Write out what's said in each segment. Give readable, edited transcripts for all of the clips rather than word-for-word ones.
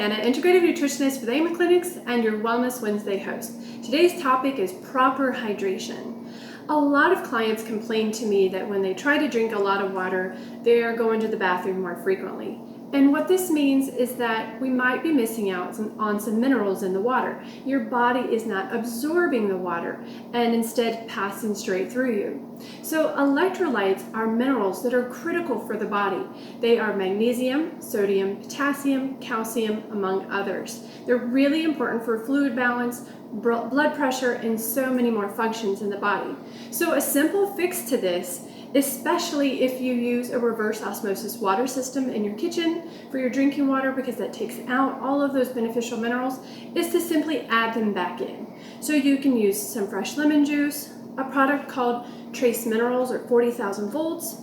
Anna, Integrative Nutritionist with Aim Clinics and your Wellness Wednesday host. Today's topic is proper hydration. A lot of clients complain to me that when they try to drink a lot of water, they are going to the bathroom more frequently. And what this means is that we might be missing out on some minerals in the water. Your body is not absorbing the water and instead passing straight through you. So electrolytes are minerals that are critical for the body. They are magnesium, sodium, potassium, calcium, among others. They're really important for fluid balance, blood pressure, and so many more functions in the body. So a simple fix to this, especially if you use a reverse osmosis water system in your kitchen for your drinking water, because that takes out all of those beneficial minerals, is to simply add them back in. So you can use some fresh lemon juice, a product called Trace Minerals or 40,000 volts,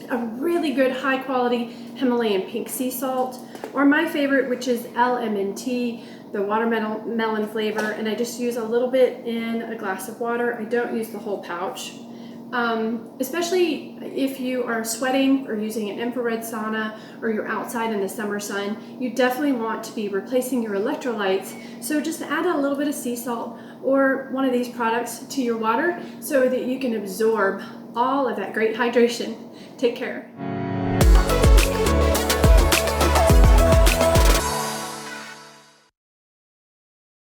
a really good high quality Himalayan pink sea salt, or my favorite, which is LMNT, the watermelon flavor, and I just use a little bit in a glass of water. I don't use the whole pouch. Especially if you are sweating or using an infrared sauna or you're outside in the summer sun, you definitely want to be replacing your electrolytes. So just add a little bit of sea salt or one of these products to your water so that you can absorb all of that great hydration. Take care.